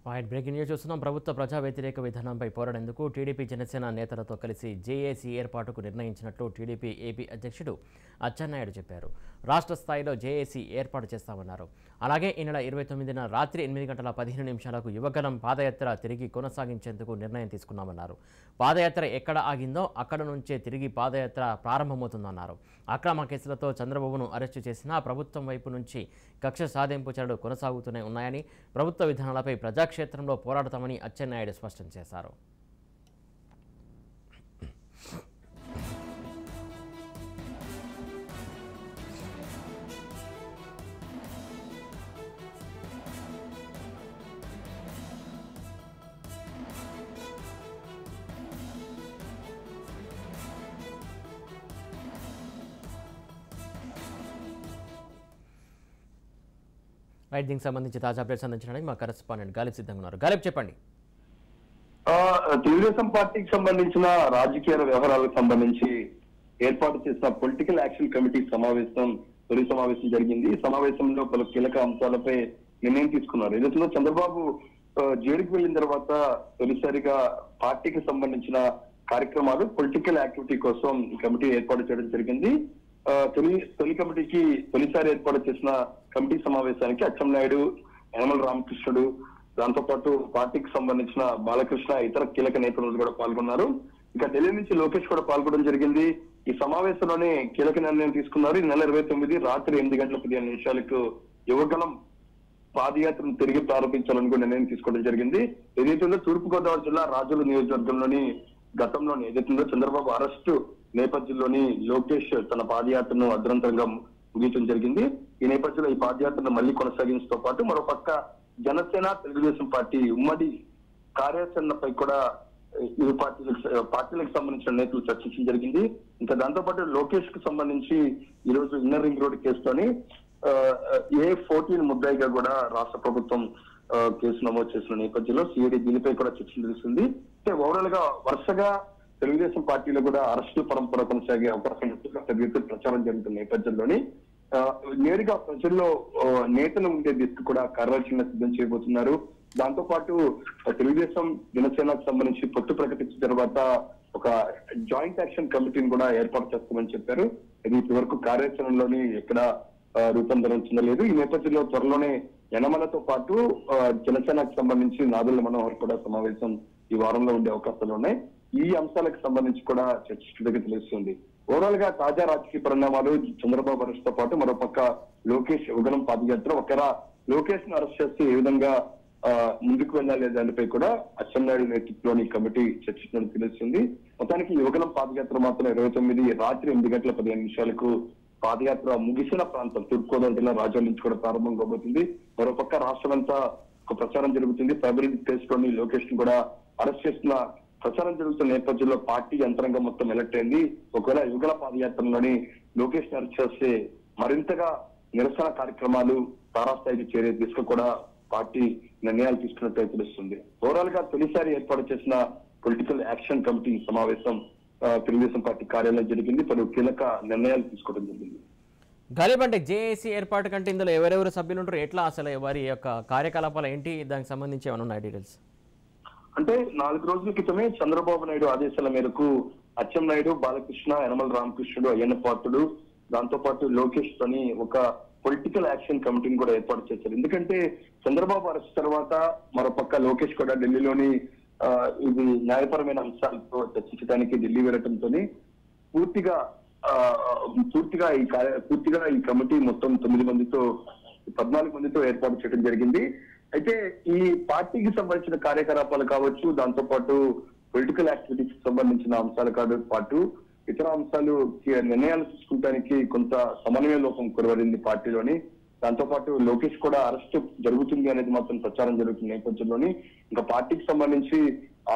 Right breaking news చూస్తున్నాం. ప్రభుత్వ ప్రజా వ్యతిరేక విధానంపై పోరాడేందుకు టీడీపీ జనసేన నేతలతో కలిసి జేఏసీ ఏర్పాటుకు నిర్ణయించినట్లు టీడీపీ ఏపీ అధ్యక్షుడు అచ్చెన్నాయుడు చెప్పారు. రాష్ట్ర స్థాయిలో జేఏసీ ఏర్పాటు చేస్తామన్నారు. అలాగే ఈ నెల 29న రాత్రి 8:15 యువగలం పాదయాత్ర తిరిగి కొనసాగించేందుకు నిర్ణయం తీసుకున్నామన్నారు. పాదయాత్ర ఎక్కడ ఆగిందో అక్కడ నుంచే తిరిగి పాదయాత్ర ప్రారంభమవుతుందన్నారు. అక్రమ కేసులతో చంద్రబాబును అరెస్టు చేసినా ప్రభుత్వం వైపు నుంచి కక్ష సాధింపు చర్యలు కొనసాగుతూనే ఉన్నాయని, ప్రభుత్వ విధానాలపై ప్రజాక్షేత్రంలో పోరాడతామని అచ్చెన్నాయుడు స్పష్టం చేశారు. రైట్, దీనికి సంబంధించి తాజా అప్డేట్స్ అందించడానికి మా కరెస్పాండెంట్ గాలిబ్ సిద్ధంగా ఉన్నారు. గాలిబ్, చెప్పండి. తెలుగుదేశం పార్టీకి సంబంధించిన రాజకీయ వ్యవహారాలకు సంబంధించి ఏర్పాటు చేసిన పొలిటికల్ యాక్షన్ కమిటీ తొలి సమావేశం జరిగింది. ఈ సమావేశంలో పలు కీలక అంశాలపై నిర్ణయం తీసుకున్నారు. ఏదైతే చంద్రబాబు జైలుకు వెళ్ళిన తర్వాత తొలిసారిగా పార్టీకి సంబంధించిన కార్యక్రమాలు పొలిటికల్ యాక్టివిటీ కోసం ఈ కమిటీ ఏర్పాటు చేయడం జరిగింది. తొలి కమిటీకి తొలిసారి ఏర్పాటు చేసిన కమిటీ సమావేశానికి అచ్చెన్నాయుడు, యనమల రామకృష్ణుడు, దాంతో పాటు పార్టీకి సంబంధించిన బాలకృష్ణ, ఇతర కీలక నేతలు కూడా పాల్గొన్నారు. ఇక ఢిల్లీ నుంచి లోకేష్ కూడా పాల్గొనడం జరిగింది. ఈ సమావేశంలోనే కీలక నిర్ణయం తీసుకున్నారు. ఈ నెల 29 రాత్రి 8:15 యువగలం పాదయాత్రను తిరిగి ప్రారంభించాలని కూడా నిర్ణయం తీసుకోవడం జరిగింది. ఏదైతే తూర్పుగోదావరి జిల్లా రాజుల నియోజకవర్గంలోని గతంలోని ఏదైతుందో చంద్రబాబు అరెస్టు నేపథ్యంలోని లోకేష్ తన పాదయాత్రను అర్ధంతరంగా ముగించడం జరిగింది. ఈ నేపథ్యంలో ఈ పాదయాత్రను మళ్లీ కొనసాగించడంతో పాటు మరోపక్క జనసేన, తెలుగుదేశం పార్టీ ఉమ్మడి కార్యాచరణపై కూడా ఇరు పార్టీలకు సంబంధించిన నేతలు చర్చించడం జరిగింది. ఇంకా దాంతో పాటు లోకేష్ కు సంబంధించి ఈ రోజు ఇన్నర్ రింగ్ రోడ్ కేసులోని A14 ముద్దాయిగా కూడా రాష్ట్ర ప్రభుత్వం కేసు నమోదు చేసిన నేపథ్యంలో సిఐడి దీనిపై కూడా చర్చ తెలుస్తుంది. అంటే ఓవరాల్ గా వరుసగా తెలుగుదేశం పార్టీలో కూడా అరెస్టుల పరంపర కొనసాగే అవకాశం ప్రచారం జరుగుతున్న నేపథ్యంలోని నేరుగా ప్రజల్లో నేతలు ఉండే దిక్కు కూడా కార్యాచరణ సిద్ధం చేయబోతున్నారు. దాంతో పాటు తెలుగుదేశం జనసేనకు సంబంధించి పొత్తు ప్రకటించిన తర్వాత ఒక జాయింట్ యాక్షన్ కమిటీని కూడా ఏర్పాటు చేస్తామని చెప్పారు. ఇది ఇప్పటివరకు కార్యాచరణలోని ఎక్కడ రూపొందడం లేదు. ఈ నేపథ్యంలో త్వరలోనే యనమలతో పాటు జనసేనకు సంబంధించి నాదెళ్ల మనోహర్ కూడా సమావేశం ఈ వారంలో ఉండే అవకాశాలు ఉన్నాయి. ఈ అంశాలకు సంబంధించి కూడా చర్చించడానికి తెలుస్తుంది. ఓవరాల్ గా తాజా రాజకీయ పరిణామాలు, చంద్రబాబు అరెస్ట్ తో పాటు మరోపక్క లోకేష్ యువగలం పాదయాత్ర, ఒకరా లోకేష్ ను అరెస్ట్ చేస్తే ఏ విధంగా ముందుకు వెళ్ళాలి దానిపై కూడా అచ్చెన్నాయుడు నేతృత్వంలోని కమిటీ చర్చించడానికి తెలుస్తుంది. మొత్తానికి యువగలం పాదయాత్ర మాత్రం 29 రాత్రి 8:15 పాదయాత్ర ముగిసిన ప్రాంతం తూర్పుగోదావరి జిల్లా రాజోల్ నుంచి కూడా ప్రారంభం కాబోతుంది. మరోపక్క రాష్ట్రమంతా ఒక ప్రచారం జరుగుతుంది. ఫిబ్రవరి కేసులోని లోకేష్ ను కూడా అరెస్ట్ చేస్తున్న ప్రచారం జరుగుతున్న నేపథ్యంలో పార్టీ యంత్రాంగం మొత్తం ఎలక్ట్ అయింది. ఒకవేళ యుగల పాదయాత్రలోని లోకేష్ ని అరెస్ట్ చేస్తే మరింతగా నిరసన కార్యక్రమాలు తారాస్థాయికి చేరే దిశగా కూడా పార్టీ నిర్ణయాలు తీసుకున్నట్టు తెలుస్తుంది. ఓవరాల్ గా తొలిసారి ఏర్పాటు చేసిన పొలిటికల్ యాక్షన్ కమిటీ సమావేశం తెలుగుదేశం పార్టీ కార్యాలయం జరిగింది. పలు కీలక నిర్ణయాలు తీసుకోవడం జరిగింది. గాలిబ్, అంటే జేఏసీ ఏర్పాటు కంటే ఇందులో ఎవరెవరు సభ్యులు ఉంటారు, ఎట్లా అసలు వారి యొక్క కార్యకలాపాలు ఏంటి, దానికి సంబంధించి ఏమైనా ఉన్నాయి డీటెయిల్స్? అంటే 4 రోజుల క్రితమే చంద్రబాబు నాయుడు ఆదేశాల మేరకు అచ్చెన్నాయుడు, బాలకృష్ణ, యనమల రామకృష్ణుడు, అయ్యన్న పాత్రుడు, దాంతో పాటు లోకేష్ తోని ఒక పొలిటికల్ యాక్షన్ కమిటీని కూడా ఏర్పాటు చేశారు. ఎందుకంటే చంద్రబాబు అరెస్ట్ తర్వాత మరోపక్క లోకేష్ కూడా ఢిల్లీలోని ఇది న్యాయపరమైన అంశాలతో చర్చించడానికి ఢిల్లీ వెళ్లడంతో పూర్తిగా ఈ కమిటీ మొత్తం 14 మందితో ఏర్పాటు చేయడం జరిగింది. అయితే ఈ పార్టీకి సంబంధించిన కార్యకలాపాలు కావచ్చు, దాంతో పాటు పొలిటికల్ యాక్టివిటీకి సంబంధించిన అంశాలు పాటు ఇతర అంశాలు నిర్ణయాలు తీసుకుంటానికి కొంత సమన్వయ లోపం కొరవడింది పార్టీలోని. దాంతో పాటు లోకేష్ కూడా అరెస్ట్ జరుగుతుంది అనేది మాత్రం ప్రచారం జరుగుతున్న నేపథ్యంలోని ఇంకా పార్టీకి సంబంధించి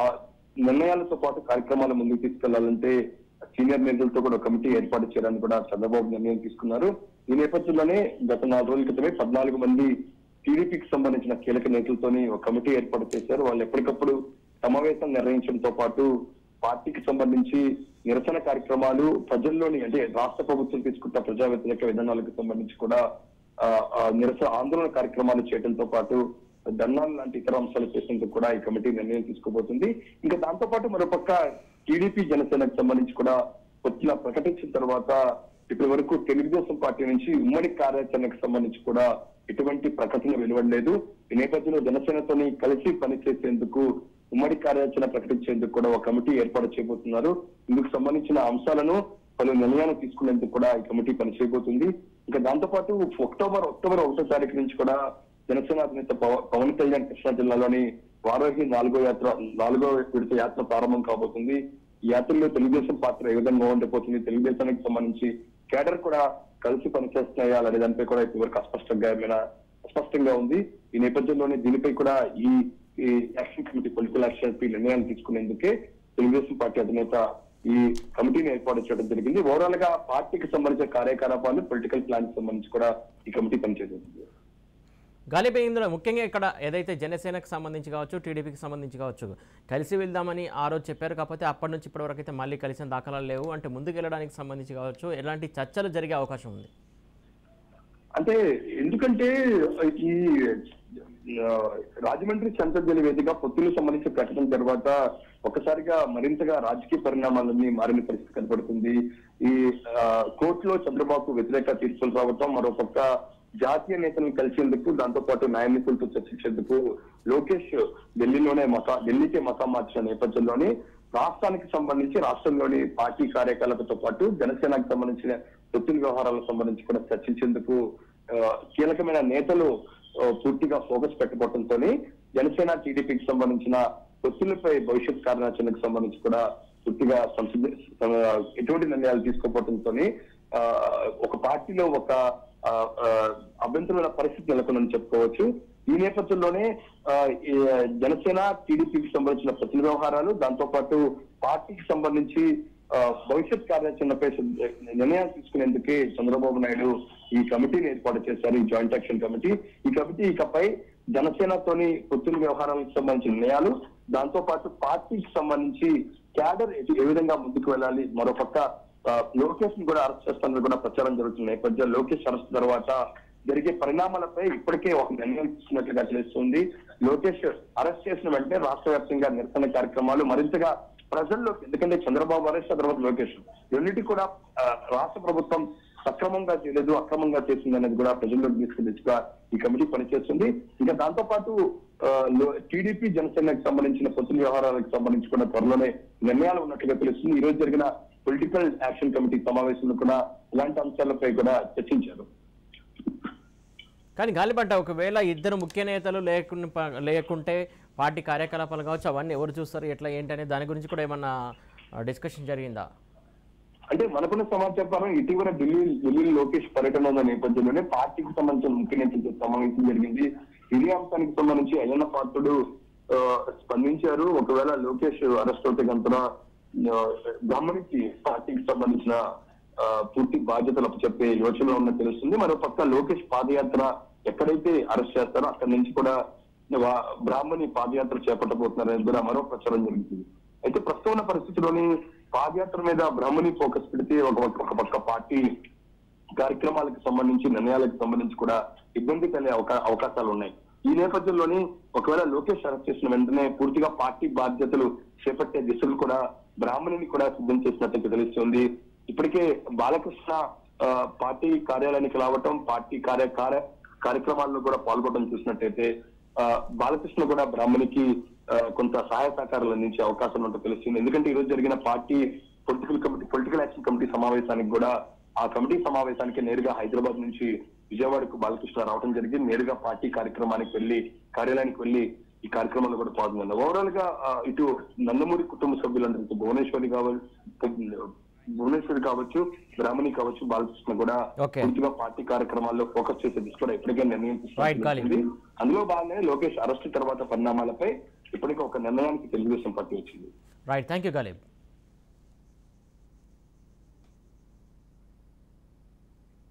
ఆ నిర్ణయాలతో పాటు కార్యక్రమాలు ముందుకు తీసుకెళ్లాలంటే సీనియర్ నేతలతో కూడా కమిటీ ఏర్పాటు చేయడానికి కూడా చంద్రబాబు నిర్ణయం తీసుకున్నారు. ఈ నేపథ్యంలోనే గత 4 రోజుల క్రితమే 14 మంది టీడీపీకి సంబంధించిన కీలక నేతలతోని ఒక కమిటీ ఏర్పాటు చేశారు. వాళ్ళు ఎప్పటికప్పుడు సమావేశం నిర్వహించడంతో పాటు పార్టీకి సంబంధించి నిరసన కార్యక్రమాలు ప్రజల్లోని అంటే రాష్ట్ర ప్రభుత్వం తీసుకుంటున్న ప్రజా వ్యతిరేక విధానాలకు సంబంధించి కూడా నిరసన ఆందోళన కార్యక్రమాలు చేయడంతో పాటు ధర్నాలు లాంటి ఇతర అంశాలు చేసేందుకు కూడా ఈ కమిటీ నిర్ణయం తీసుకోబోతుంది. ఇంకా దాంతో పాటు మరోపక్క టీడీపీ జనసేనకు సంబంధించి కూడా పొత్తుల ప్రకటించిన తర్వాత ఇప్పటి వరకు తెలుగుదేశం పార్టీ నుంచి ఉమ్మడి కార్యాచరణకు సంబంధించి కూడా ఎటువంటి ప్రకటన వెలువడలేదు. ఈ నేపథ్యంలో జనసేనతోని కలిసి పనిచేసేందుకు ఉమ్మడి కార్యాచరణ ప్రకటించేందుకు కూడా ఒక కమిటీ ఏర్పాటు చేయబోతున్నారు. ఇందుకు సంబంధించిన అంశాలను పలు నిర్ణయాలు తీసుకునేందుకు కూడా ఈ కమిటీ పనిచేయబోతుంది. ఇంకా దాంతో పాటు అక్టోబర్ 1వ తారీఖు నుంచి కూడా జనసేన అధినేత పవన్ కళ్యాణ్ కృష్ణా జిల్లాలోని వారాహి 4వ విడత యాత్ర ప్రారంభం కాబోతుంది. ఈ యాత్రలో తెలుగుదేశం పాత్ర ఏ విధంగా ఉండబోతుంది, తెలుగుదేశానికి సంబంధించి కేడర్ కూడా కలిసి పనిచేస్తున్నాయా అనే దానిపై కూడా ఇప్పటివరకు అస్పష్టంగా ఉంది. ఈ నేపథ్యంలోనే దీనిపై కూడా ఈ action committee political action committee నిర్ణయాలు తీసుకునేందుకే తెలుగుదేశం పార్టీ అధినేత ఈ కమిటీని ఏర్పాటు చేయడం జరిగింది. ఓవరాల్ గా పార్టీకి సంబంధించిన కార్యకలాపాలు, పొలిటికల్ ప్లాన్ సంబంధించి కూడా ఈ కమిటీ పనిచేస్తుంది. గాలిబ్, ఇందులో ముఖ్యంగా ఇక్కడ ఏదైతే జనసేనకు సంబంధించి కావచ్చు, టీడీపీకి సంబంధించి కావచ్చు, కలిసి వెళ్దామని ఆ రోజు చెప్పారు. కాకపోతే అప్పటి నుంచి ఇప్పటివరకు అయితే మళ్ళీ కలిసిన దాఖలాలు లేవు. అంటే ముందుకు వెళ్ళడానికి సంబంధించి కావచ్చు, ఎలాంటి చర్చలు జరిగే అవకాశం ఉంది? అంటే ఎందుకంటే ఈ రాజమండ్రి సెంట్రల్ జైలు వేదిక పొత్తులకు సంబంధించిన ప్రకటన తర్వాత ఒక్కసారిగా మరింతగా రాజకీయ పరిణామాలన్నీ మారిన పరిస్థితి కనపడుతుంది. ఈ కోర్టులో చంద్రబాబు వ్యతిరేక తీర్పులు రావటం, మరోపక్క జాతీయ నేతలను కలిసేందుకు, దాంతో పాటు న్యాయ నిపుణులతో చర్చించేందుకు లోకేష్ ఢిల్లీకే మకాం మార్చిన నేపథ్యంలోనే రాష్ట్రానికి సంబంధించి రాష్ట్రంలోని పార్టీ కార్యకలాపాలతో పాటు జనసేనకు సంబంధించిన పొత్తుల వ్యవహారాలకు సంబంధించి కూడా చర్చించేందుకు కీలకమైన నేతలు పూర్తిగా ఫోకస్ పెట్టబోవడంతో జనసేన టీడీపీకి సంబంధించిన పొత్తులపై భవిష్యత్ కార్యాచరణకు సంబంధించి కూడా పూర్తిగా ఎటువంటి నిర్ణయాలు తీసుకోవడంతో ఒక పార్టీలో ఒక అభ్యంతరమైన పరిస్థితి నెలకొందని చెప్పుకోవచ్చు. ఈ నేపథ్యంలోనే జనసేన టీడీపీకి సంబంధించిన పొత్తుల వ్యవహారాలు, దాంతో పాటు పార్టీకి సంబంధించి భవిష్యత్ కార్యాచరణపై నిర్ణయాలు తీసుకునేందుకే చంద్రబాబు నాయుడు ఈ కమిటీని ఏర్పాటు చేశారు, ఈ జాయింట్ యాక్షన్ కమిటీ. ఈ కమిటీ ఇకపై జనసేనతోని పొత్తుల వ్యవహారాలకు సంబంధించిన నిర్ణయాలు, దాంతో పాటు పార్టీకి సంబంధించి క్యాడర్ ఏ విధంగా ముందుకు వెళ్ళాలి, మరోపక్క లోకేష్ ని కూడా అరెస్ట్ చేస్తానని కూడా ప్రచారం జరుగుతున్న నేపథ్యంలో లోకేష్ అరెస్ట్ తర్వాత జరిగే పరిణామాలపై ఇప్పటికే ఒక నిర్ణయం తీసుకున్నట్లుగా తెలుస్తుంది. లోకేష్ అరెస్ట్ చేసిన వెంటనే రాష్ట్ర వ్యాప్తంగా నిరసన కార్యక్రమాలు మరింతగా ప్రజల్లోకి, ఎందుకంటే చంద్రబాబు అరెస్ట్ తర్వాత లోకేష్ రెండింటి కూడా రాష్ట్ర ప్రభుత్వం సక్రమంగా చేయలేదు, అక్రమంగా చేసింది అనేది కూడా ప్రజల్లోకి తీసుకుని ఈ కమిటీ పనిచేస్తుంది. ఇంకా దాంతో పాటు టీడీపీ జనసేనకు సంబంధించిన పొత్తుల వ్యవహారాలకు సంబంధించి కూడా త్వరలోనే నిర్ణయాలు ఉన్నట్లుగా తెలుస్తుంది. ఈ రోజు జరిగిన పొలిటికల్ యాక్షన్ కమిటీ సమావేశంలో కూడా ఇలాంటి అంశాలపై కూడా చర్చించారు. కానీ గాలిబంట ఒకవేళ ఇద్దరు ముఖ్య నేతలు లేకుంటే పార్టీ కార్యకలాపాలు కావచ్చు, అవన్నీ ఎవరు చూస్తారు, ఎట్లా ఏంటనే దాని గురించి కూడా ఏమన్నా డిస్కషన్ జరిగిందా? అంటే మనకున్న సమాచారం ఇటీవల ఢిల్లీ లోకేష్ పర్యటన ఉన్న నేపథ్యంలోనే పార్టీకి సంబంధించిన ముఖ్య నేతలతో సమావేశం జరిగింది. ఇదే అంశానికి సంబంధించి అయ్యన్న పాత్రుడు స్పందించారు. ఒకవేళ లోకేష్ అరెస్ట్ అవుతే కనుక బ్రాహ్మణికి పార్టీకి సంబంధించిన పూర్తి బాధ్యతలు అప్పచెప్పే యోచనలో ఉన్న తెలుస్తుంది. మరోపక్క లోకేష్ పాదయాత్ర ఎక్కడైతే అరెస్ట్ చేస్తారో అక్కడి నుంచి కూడా బ్రాహ్మణి పాదయాత్ర చేపట్టబోతున్నారని కూడా మరో ప్రచారం జరుగుతుంది. అయితే ప్రస్తుతం ఉన్న పరిస్థితిలోని పాదయాత్ర మీద బ్రాహ్మణి ఫోకస్ పెడితే ఒక పక్క పార్టీ కార్యక్రమాలకు సంబంధించి, నిర్ణయాలకు సంబంధించి కూడా ఇబ్బంది కలిగే అవకాశాలు ఉన్నాయి. ఈ నేపథ్యంలోని ఒకవేళ లోకేష్ అరెస్ట్ చేసిన వెంటనే పూర్తిగా పార్టీ బాధ్యతలు చేపట్టే దిశలు కూడా బ్రాహ్మణిని కూడా సిద్ధం చేసినట్టు తెలుస్తుంది. ఇప్పటికే బాలకృష్ణ పార్టీ కార్యాలయానికి రావటం, పార్టీ కార్యక్రమాల్లో కూడా పాల్గొనడం చూసినట్టయితే బాలకృష్ణ కూడా బ్రాహ్మణికి కొంత సహాయ సహకారాలు అందించే అవకాశం ఉన్నట్టు తెలుస్తుంది. ఎందుకంటే ఈ రోజు జరిగిన పార్టీ పొలిటికల్ యాక్షన్ కమిటీ సమావేశానికి కూడా ఆ కమిటీ సమావేశానికి నేరుగా హైదరాబాద్ నుంచి విజయవాడకు బాలకృష్ణ రావడం జరిగింది. నేరుగా పార్టీ కార్యాలయానికి వెళ్లి ఈ కార్యక్రమంలో కూడా పాల్గొన్నారు. ఓవరాల్ గా ఇటు నందమూరి కుటుంబ సభ్యులందరికీ భువనేశ్వరి కావచ్చు, బ్రాహ్మణి కావచ్చు, బాలకృష్ణ కూడా పూర్తిగా పార్టీ కార్యక్రమాల్లో ఫోకస్ చేసే దిశగా ఇప్పటికే నిర్ణయం తీసుకుంది. అందులో భాగంగానే లోకేష్ అరెస్ట్ తర్వాత పరిణామాలపై ఇప్పటికే ఒక నిర్ణయానికి తెలుగుదేశం పార్టీ వచ్చింది. Right, thank you Ghalib.